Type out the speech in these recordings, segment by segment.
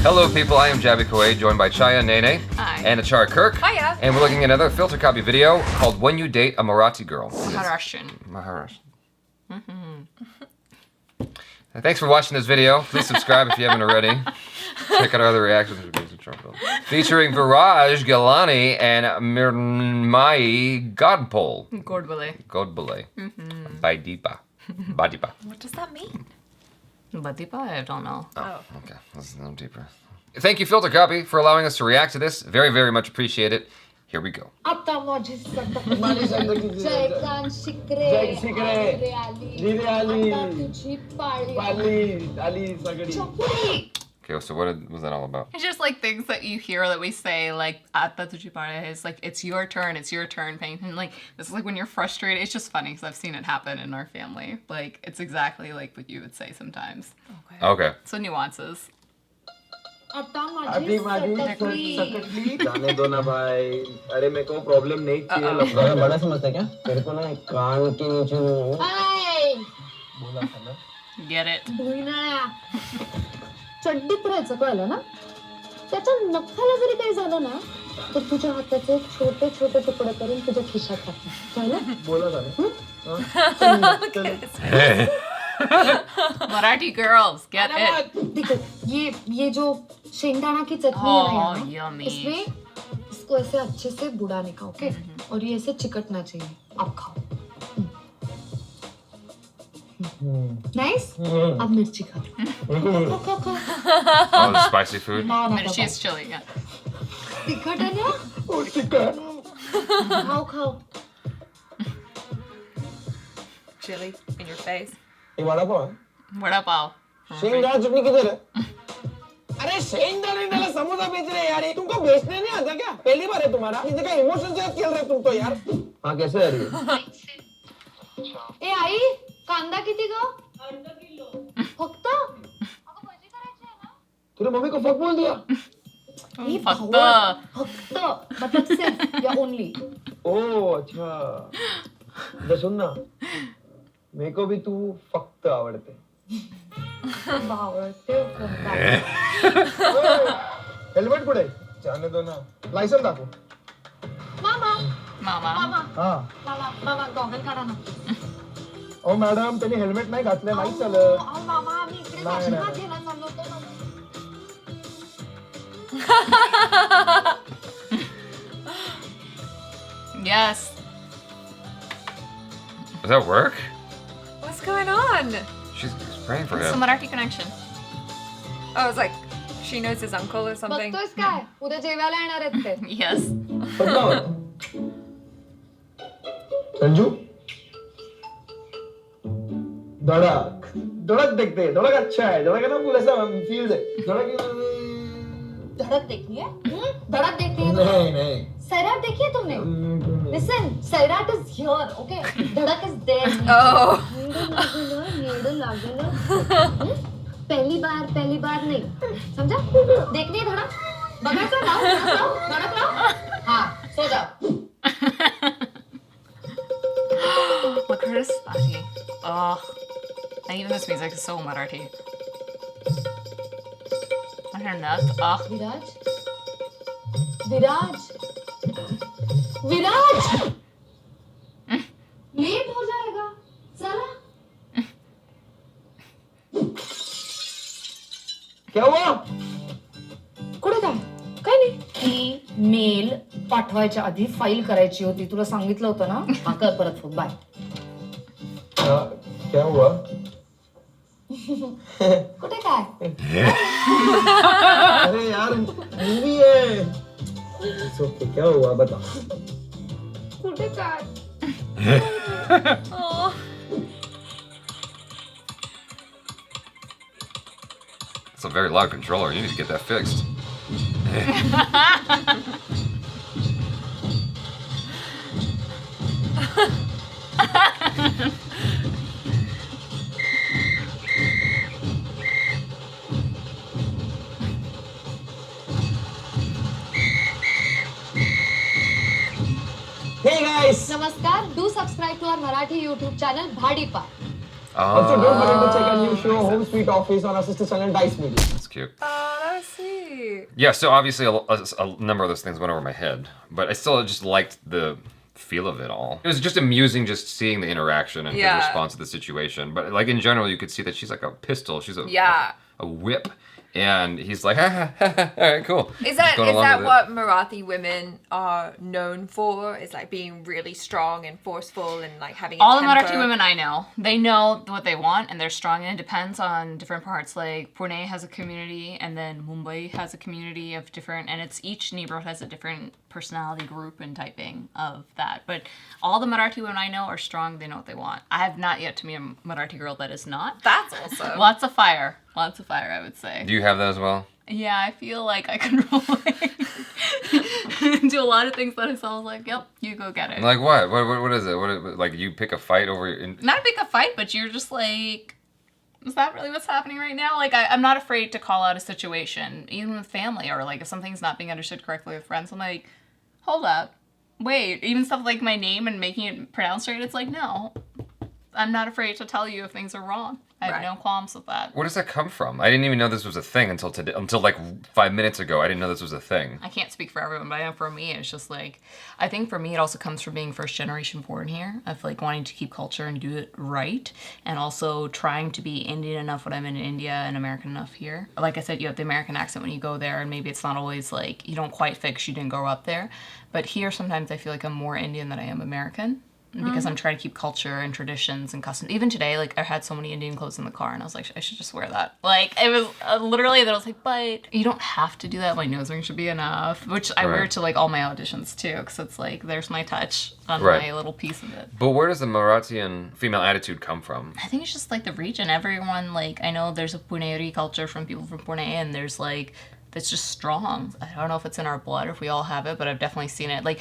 Hello people, I am Jaby KOAY, joined by Chaya Nene Hi. and ACHARA KIRK. Hiya. And we're looking at another filter copy video called When You Date a Marathi Girl. Maharashtrian. Thanks for watching this video. Please subscribe if you haven't already. Check out our other reactions. Featuring Viraj Galani and Mirmai Godpol. Godbole. By Deepa. Badipa. What does that mean? Badipa? I don't know. Oh, okay. Let's go deeper. Thank you, Filter Copy, for allowing us to react to this. Very, very much appreciate it. Here we go. Okay, so what was that all about? It's just like things that you hear that we say, like, Atta tuji pade, is like, it's your turn, pain. And like, this is like when you're frustrated. It's just funny because I've seen it happen in our family. Like, it's exactly like what you would say sometimes. Okay. So nuances. अभी सकटली जाने दो ना भाई अरे मेरे को problem नहीं चाहिए लफड़ा बड़ा समझता है क्या तेरे को ना कान के नीचे बोला था ना Get it. चड्डीत राहायचं कळलं ना त्याच्या नखाला जरी काही झालं ना तर तुझ्या हाताचे छोटे छोटे तुकडे करून तुझ्या खिशात टाक कळलं बोला था ना Marathi girls, get it. देखो ये जो शेंगदाना की चटनी Oh, है ना yummy. इसमें इसको ऐसे अच्छे से बुड़ाने का ओके और ये ऐसे चिकटना चाहिए अब खाओ नाइस अब मिर्ची खाओ खा Oh, the spicy food? She's chilly, yeah. तिखट है ना खाओ Chili in your face. ये vada pav What up, all? शेंगदाना चटनी किधर है अरे शेंगदाने डाला समोसा बेच रहे यार ये तुमको बेचने नहीं आता क्या पहली बार है तुम्हारा इनसे का इमोशन से खेल रहे तुम तो यार हाँ कैसे आ रही है ए आई कांदा किती ग अर्धा किलो फक्त अगं भजी करायची आहे ना तूने मम्मी को फक बोल दिया फक्त मतलब सिर्फ या ओनली ओ अच्छा इधर सुन ना मेरे को भी तू फक्त आवडते हेल्मेट कुठे जाने दो ना लायसन दाखव Mama. मामा गॉगल काढा ना ओ मॅडम त्यांनी हेल्मेट नाही घातलं नाही चालत मामा आम्ही इकडे काशीनाथ घ्यायला चाललो होतो Yes. Does that work? What's going on? She's praying for It's a him. Marathi connection. Oh, it's like she knows his uncle or something. बघतोयस काय उद्या जेवायला येणार आहेत ते Yes. संजू धड़क धड़क देखते हैं धड़क अच्छा है धड़क है ना पूरा ऐसा फील्स है धड़क देखनी है धड़क देखनी है नहीं सैराट देखी है तुमने listen Sairat is here okay धड़क इज देयर Oh. नीड लागेल पहली बार नहीं समझा देखनी है धड़क बघायचं धड़क लाव हाँ सो जाओ Look at her spotty. Oh. And even this music is so Marathi. On her nut. Oh. Viraj late हो जाएगा चला क्या हुआ कुठे काय नाही ती मेल पाठवायच्या आधी फाईल करायची होती तुला सांगितलं होतं ना हा कर परत फोन बाय क्या हुआ कुठे काय अरे यार मूवी है ओके क्या हुआ बता कुठे काय Oh. It's a very loud controller. You need to get that fixed. Hey guys! नमस्कार do subscribe to our Marathi YouTube channel Bhadipa Also don't forget to check our new show Home Sweet Office on our sister channel Dice Media. That's cute. Oh, that was sweet. cute. Yeah, so obviously a number of those things went over my head, but I still just liked the feel of it all. It was just amusing just seeing the interaction and his response to the situation. But like in general, you could see that she's like a pistol. She's a whip. And he's like, all right, cool. Is that what Marathi women are known for? Is like being really strong and forceful and like having all a the temper? Marathi women I know, they know what they want and they're strong, and it depends on different parts. Like Pune has a community, and then Mumbai has a community of different, and it's each neighborhood has a different personality group and typing of that. But all the Marathi women I know are strong. They know what they want. I have not yet to meet a Marathi girl that is not. That's awesome. Lots of fire, I would say. Do you have that as well? Yeah, I feel like I can relate to a lot of things that I saw. I was like, yep, you go get it. Like what? What is it? Like you pick a fight over? Not pick a fight, but you're just like, is that really what's happening right now? Like, I'm not afraid to call out a situation, even with family, or like if something's not being understood correctly with friends. I'm like, hold up, wait. Even stuff like my name and making it pronounced right. It's like, no, I'm not afraid to tell you if things are wrong. I have no qualms with that. Where does that come from? I didn't even know this was a thing until today. Until like 5 minutes ago, I didn't know this was a thing. I can't speak for everyone, but I know for me, it's just like, I think for me, it also comes from being first generation born here, of like wanting to keep culture and do it right, and also trying to be Indian enough when I'm in India and American enough here. Like I said, you have the American accent when you go there, and maybe it's not always like, you don't quite fix, you didn't grow up there. But here, sometimes I feel like I'm more Indian than I am American. Because I'm trying to keep culture and traditions and customs. Even today, like, I had so many Indian clothes in the car, and I was like, I should just wear that. Like, it was literally that I was like, but you don't have to do that. My nose ring should be enough. Which I wear to, like, all my auditions, too. Because it's like, there's my touch on my little piece of it. But where does the Marathian female attitude come from? I think it's just, like, the region. Everyone, like, I know there's a Puneri culture from people from Pune, and there's, like, that's just strong. I don't know if it's in our blood or if we all have it, but I've definitely seen it. Like,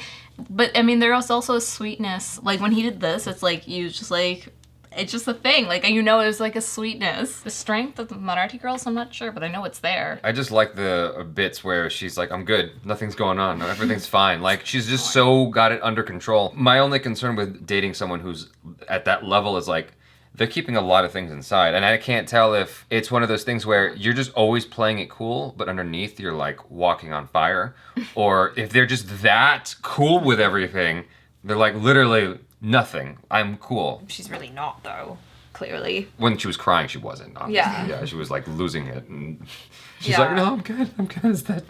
but I mean, there's also a sweetness. Like when he did this, it's like you just like, it's just a thing. Like, you know, it was like a sweetness. The strength of the Marathi girls, I'm not sure, but I know it's there. I just like the bits where she's like, I'm good, nothing's going on, everything's fine. Like, she's just so got it under control. My only concern with dating someone who's at that level is like, they're keeping a lot of things inside. And I can't tell if it's one of those things where you're just always playing it cool, but underneath you're like walking on fire. Or if they're just that cool with everything, they're like literally nothing. I'm cool. She's really not, though, clearly. When she was crying, she wasn't, obviously. Yeah, she was like losing it. And she's like, no, I'm good. Is that...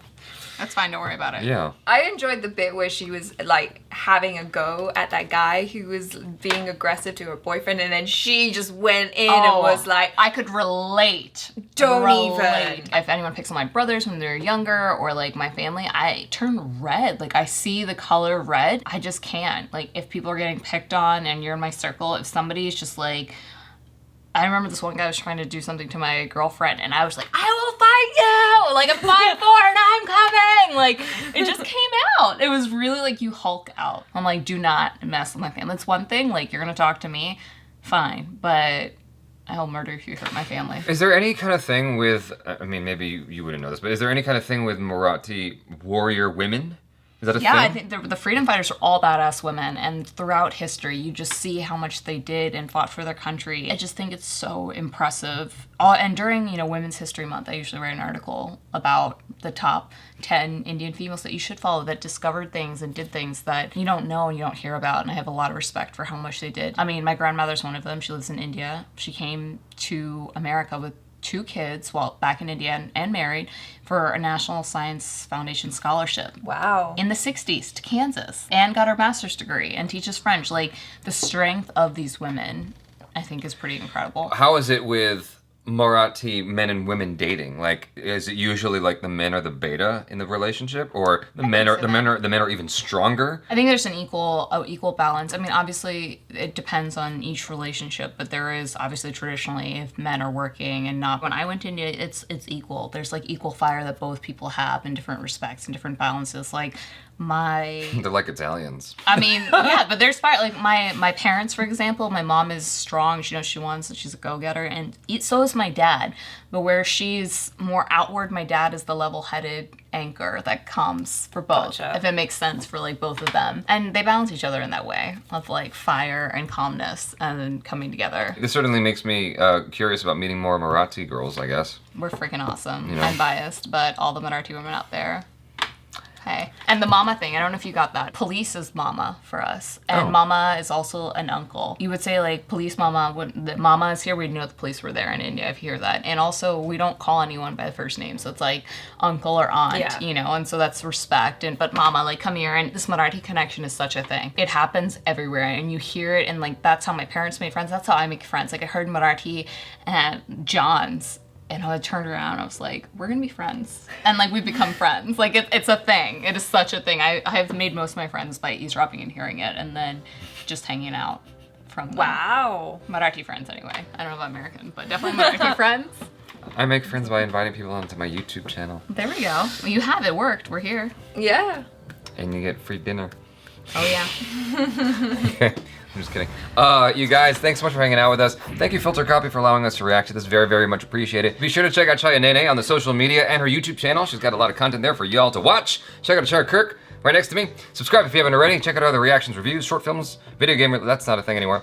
That's fine, don't worry about it. Yeah. I enjoyed the bit where she was like having a go at that guy who was being aggressive to her boyfriend, and then she just went in and was like, I could relate. Don't even. If anyone picks on my brothers when they're younger, or like my family, I turn red. Like, I see the color red. I just can't. Like, if people are getting picked on and you're in my circle, if somebody's just like, I remember this one guy was trying to do something to my girlfriend, and I was like, I will fight you! Like, I'm 5'4" and I'm coming! Like, it just came out. It was really like, you Hulk out. I'm like, do not mess with my family. That's one thing. Like, you're gonna talk to me, fine, but I'll murder if you hurt my family. Is there any kind of thing with, I mean, maybe you wouldn't know this, but is there any kind of thing with Marathi warrior women? Is that a thing? Yeah, I think the freedom fighters are all badass women, and throughout history, you just see how much they did and fought for their country. I just think it's so impressive. And during, Women's History Month, I usually write an article about the top 10 Indian females that you should follow that discovered things and did things that you don't know and you don't hear about, and I have a lot of respect for how much they did. I mean, my grandmother's one of them. She lives in India. She came to America with 2 kids while back in India and married for a National Science Foundation scholarship. wow. In the 60s to Kansas, and got her master's degree and teaches French. Like, the strength of these women, I think, is pretty incredible. How is it with Marathi men and women dating? Like, is it usually like the men are the beta in the relationship, or the men are even stronger? I think there's an equal balance. I mean, obviously, it depends on each relationship, but there is obviously traditionally, if men are working and not. When I went to India, it's equal. There's like equal fire that both people have in different respects and different balances. Like, they're like Italians. I mean, yeah, but there's fire. Like my parents, for example, my mom is strong. She knows she wants, and she's a go-getter, and so is my dad. But where she's more outward, my dad is the level-headed, anchor that comes for both, Gotcha. if it makes sense for like both of them. And they balance each other in that way of like fire and calmness and then coming together. This certainly makes me curious about meeting more Marathi girls, I guess. We're freaking awesome. You know. I'm biased, but all the Marathi women out there. Hey. And the mama thing, I don't know if you got that. Police is mama for us. And Oh. mama is also an uncle. You would say like police mama, when the mama is here, we'd know the police were there in India if you hear that. And also we don't call anyone by the first name. So it's like uncle or aunt, Yeah. you know, and so that's respect. And but mama, like come here, and this Marathi connection is such a thing. It happens everywhere and you hear it, and like that's how my parents made friends. That's how I make friends. Like I heard Marathi and John's. And I turned around, I was like, we're gonna be friends. And like, we've become friends. Like, it's a thing. It is such a thing. I have made most of my friends by eavesdropping and hearing it, and then just hanging out from them. Wow. Marathi friends, anyway. I don't know about American, but definitely Marathi friends. I make friends by inviting people onto my YouTube channel. There we go. Well, you have it worked. We're here. Yeah. And you get free dinner. Oh, yeah. Okay, I'm just kidding. You guys, thanks so much for hanging out with us. Thank you, FilterCopy, for allowing us to react to this. Very, very much appreciated. Be sure to check out Chaya Nene on the social media and her YouTube channel. She's got a lot of content there for y'all to watch. Check out ACHARA KIRK right next to me. Subscribe if you haven't already. Check out other reactions, reviews, short films, video game. That's not a thing anymore.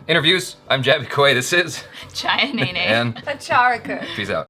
Interviews. I'm Jaby KOAY. This is Chaya Nene. and ACHARA. peace out.